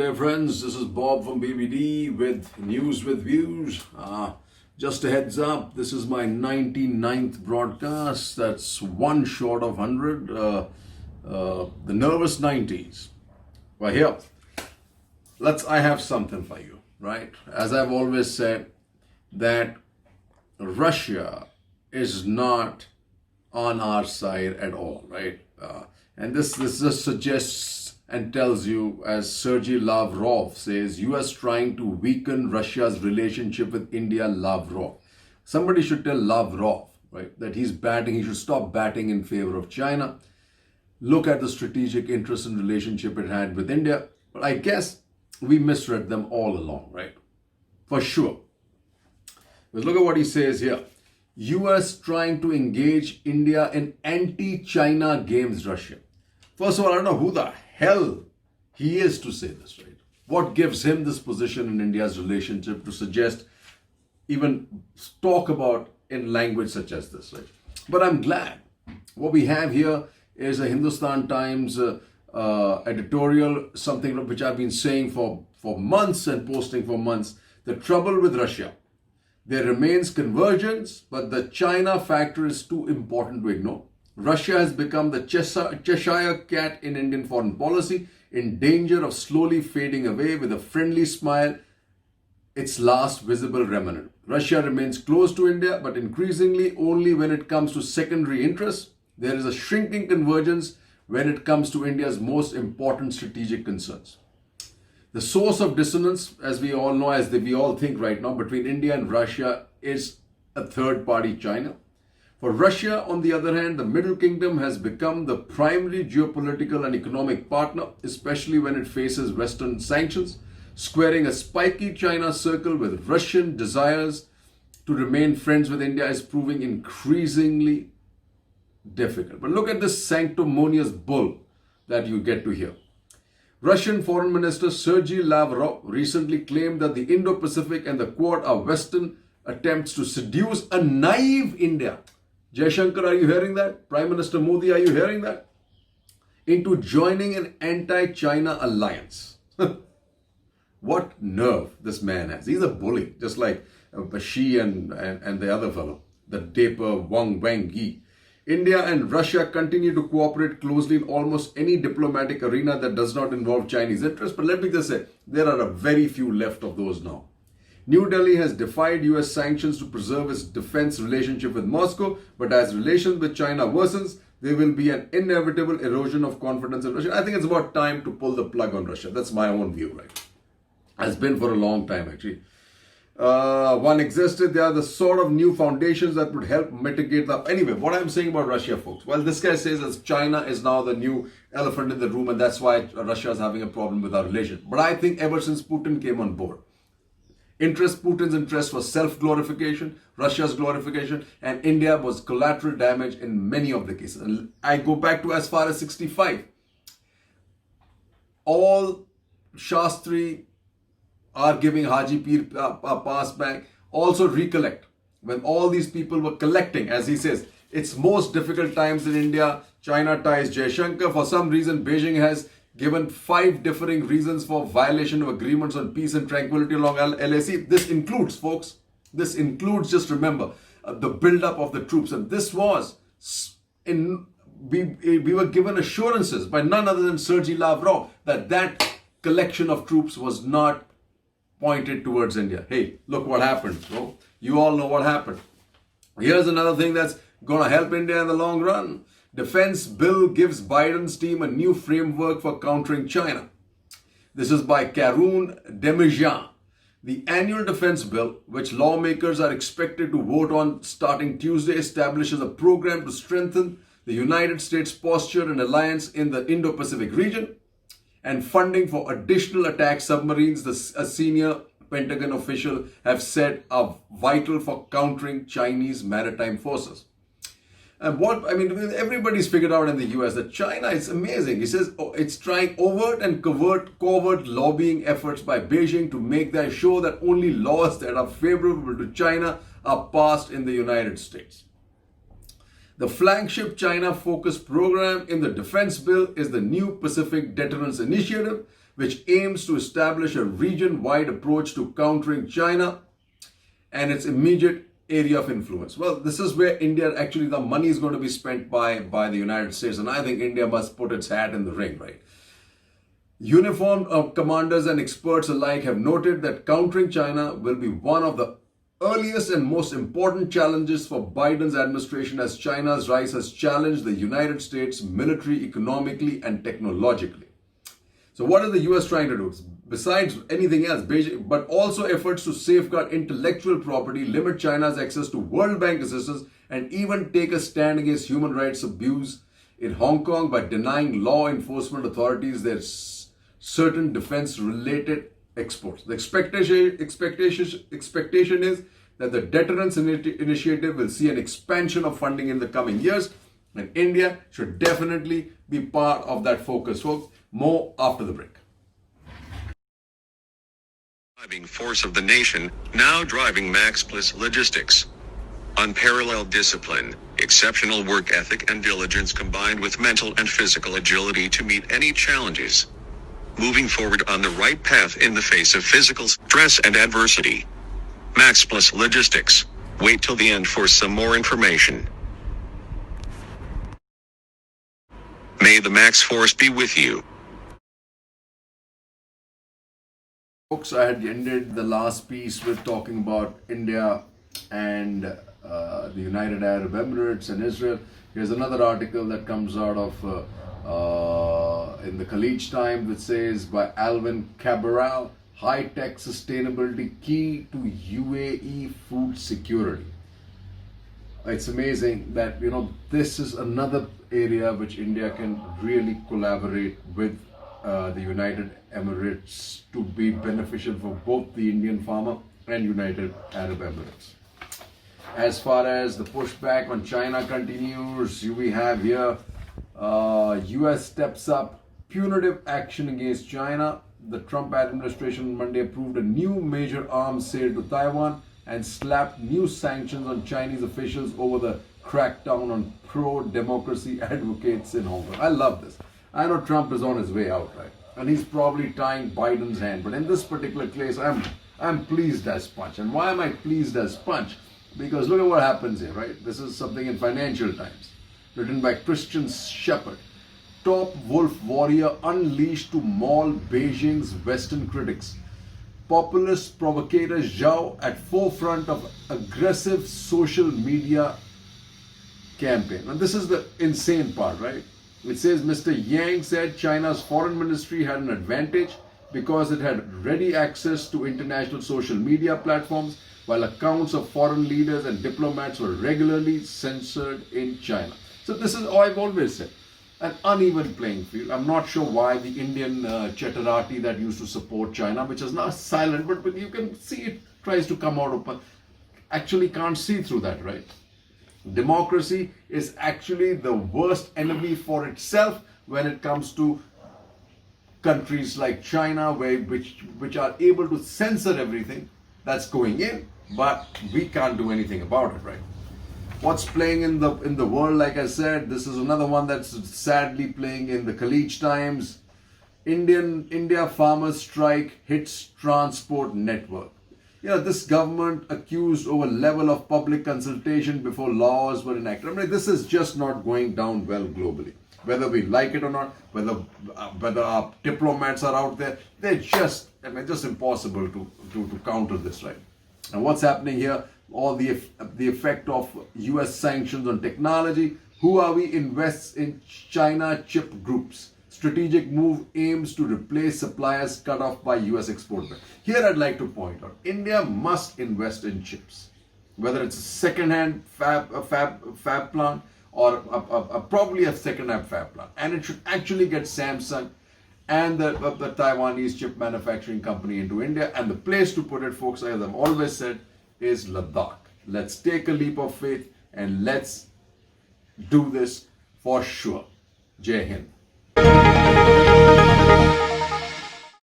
day, friends. This is Bob from BBD with News with Views. Just a heads up, this is my 99th broadcast. That's one short of 100. The nervous 90s. Well, here, I have something for you, right? As I've always said, that Russia is not on our side at all, right? And this just suggests and tells you, as Sergei Lavrov says, US trying to weaken Russia's relationship with India, Lavrov. Somebody should tell Lavrov, right, that he should stop batting in favor of China. Look at the strategic interest and relationship it had with India. But I guess we misread them all along, right? For sure. But look at what he says here. US trying to engage India in anti-China games, Russia. First of all, I don't know who the hell he is to say this, right? What gives him this position in India's relationship to suggest, even talk about in language such as this, right? But I'm glad. What we have here is a Hindustan Times editorial, something which I've been saying for months and posting for months. The trouble with Russia. There remains convergence, but the China factor is too important to ignore. Russia has become the Cheshire cat in Indian foreign policy, in danger of slowly fading away with a friendly smile, its last visible remnant. Russia remains close to India, but increasingly only when it comes to secondary interests. There is a shrinking convergence when it comes to India's most important strategic concerns. The source of dissonance, as we all know, we all think right now, between India and Russia is a third party, China. For Russia, on the other hand, the Middle Kingdom has become the primary geopolitical and economic partner, especially when it faces Western sanctions. Squaring a spiky China circle with Russian desires to remain friends with India is proving increasingly difficult. But look at this sanctimonious bull that you get to hear. Russian Foreign Minister Sergei Lavrov recently claimed that the Indo-Pacific and the Quad are Western attempts to seduce a naive India. Jaishankar, are you hearing that? Prime Minister Modi, are you hearing that? Into joining an anti-China alliance. What nerve this man has. He's a bully, just like Xi and the other fellow, the Daper Wang Yi. India and Russia continue to cooperate closely in almost any diplomatic arena that does not involve Chinese interests. But let me just say, there are a very few left of those now. New Delhi has defied US sanctions to preserve its defense relationship with Moscow, but as relations with China worsens, there will be an inevitable erosion of confidence in Russia. I think it's about time to pull the plug on Russia. That's my own view, right? Has been for a long time, actually. One existed, there are the sort of new foundations that would help mitigate the... Anyway, what I'm saying about Russia, folks, well, this guy says that China is now the new elephant in the room, and that's why Russia is having a problem with our relations. But I think ever since Putin came on board, Putin's interest was self-glorification, Russia's glorification, and India was collateral damage in many of the cases. And I go back to as far as 65. All Shastri are giving Haji Pir a pass back. Also recollect, when all these people were collecting, as he says, it's most difficult times in India, China ties Jaishankar. For some reason, Beijing has given 5 differing reasons for violation of agreements on peace and tranquility along LAC. This includes, folks, just remember, the build-up of the troops. And this was, we were given assurances by none other than Sergei Lavrov that collection of troops was not pointed towards India. Hey, look what happened. So you all know what happened. Here's another thing that's going to help India in the long run. Defense bill gives Biden's team a new framework for countering China. This is by Karun Demijan. The annual defense bill, which lawmakers are expected to vote on starting Tuesday, establishes a program to strengthen the United States posture and alliance in the Indo-Pacific region and funding for additional attack submarines, a senior Pentagon official have said are vital for countering Chinese maritime forces. And everybody's figured out in the US that China is amazing. He says it's trying overt and covert lobbying efforts by Beijing to make their sure that only laws that are favorable to China are passed in the United States. The flagship China-focused program in the defense bill is the New Pacific Deterrence Initiative, which aims to establish a region-wide approach to countering China and its immediate area of influence. Well, this is where India, actually the money is going to be spent by the United States, and I think India must put its hat in the ring, right? Uniformed commanders and experts alike have noted that countering China will be one of the earliest and most important challenges for Biden's administration, as China's rise has challenged the United States military, economically, and technologically. So what is the US trying to do? Besides anything else, Beijing, but also efforts to safeguard intellectual property, limit China's access to World Bank assistance, and even take a stand against human rights abuse in Hong Kong by denying law enforcement authorities their certain defense-related exports. The expectation is that the deterrence initiative will see an expansion of funding in the coming years, and India should definitely be part of that focus. Folks, more after the break. Driving force of the nation, now driving Max Plus Logistics. Unparalleled discipline, exceptional work ethic and diligence combined with mental and physical agility to meet any challenges. Moving forward on the right path in the face of physical stress and adversity. Max Plus Logistics. Wait till the end for some more information. May the Max Force be with you. Folks, I had ended the last piece with talking about India and the United Arab Emirates and Israel. Here's another article that comes out of in the Khaleej Times, which says by Alvin Cabral, high-tech sustainability key to UAE food security. It's amazing that, this is another area which India can really collaborate with the United Emirates to be beneficial for both the Indian farmer and United Arab Emirates. As far as the pushback on China continues, we have here US steps up punitive action against China. The Trump administration on Monday approved a new major arms sale to Taiwan and slapped new sanctions on Chinese officials over the crackdown on pro-democracy advocates in Hong Kong. I love this. I know Trump is on his way out, right? And he's probably tying Biden's hand. But in this particular case, I'm pleased as punch. And why am I pleased as punch? Because look at what happens here, right? This is something in Financial Times, written by Christian Shepherd. Top wolf warrior unleashed to maul Beijing's Western critics. Populist provocator Zhao at forefront of aggressive social media campaign. And this is the insane part, right? It says Mr. Yang said China's foreign ministry had an advantage because it had ready access to international social media platforms, while accounts of foreign leaders and diplomats were regularly censored in China. So this is all I've always said, an uneven playing field. I'm not sure why the Indian Chetarati that used to support China, which is now silent, but you can see it tries to come out open, actually can't see through that, right? Democracy is actually the worst enemy for itself when it comes to countries like China, which are able to censor everything that's going in, but we can't do anything about it, right? What's playing in the world, like I said, this is another one that's sadly playing in the Khaleej Times. India farmers strike hits transport network. This government accused over level of public consultation before laws were enacted. I mean, this is just not going down well globally. Whether we like it or not, whether our diplomats are out there, they're just impossible to counter this, right? And what's happening here? All the effect of US sanctions on technology. Huawei invests in China chip groups. Strategic move aims to replace suppliers cut off by US export ban. Here I'd like to point out, India must invest in chips. Whether it's a second-hand fab plant or probably a second-hand fab plant. And it should actually get Samsung and the Taiwanese chip manufacturing company into India. And the place to put it, folks, as I've always said, is Ladakh. Let's take a leap of faith and let's do this for sure. Jai Hind.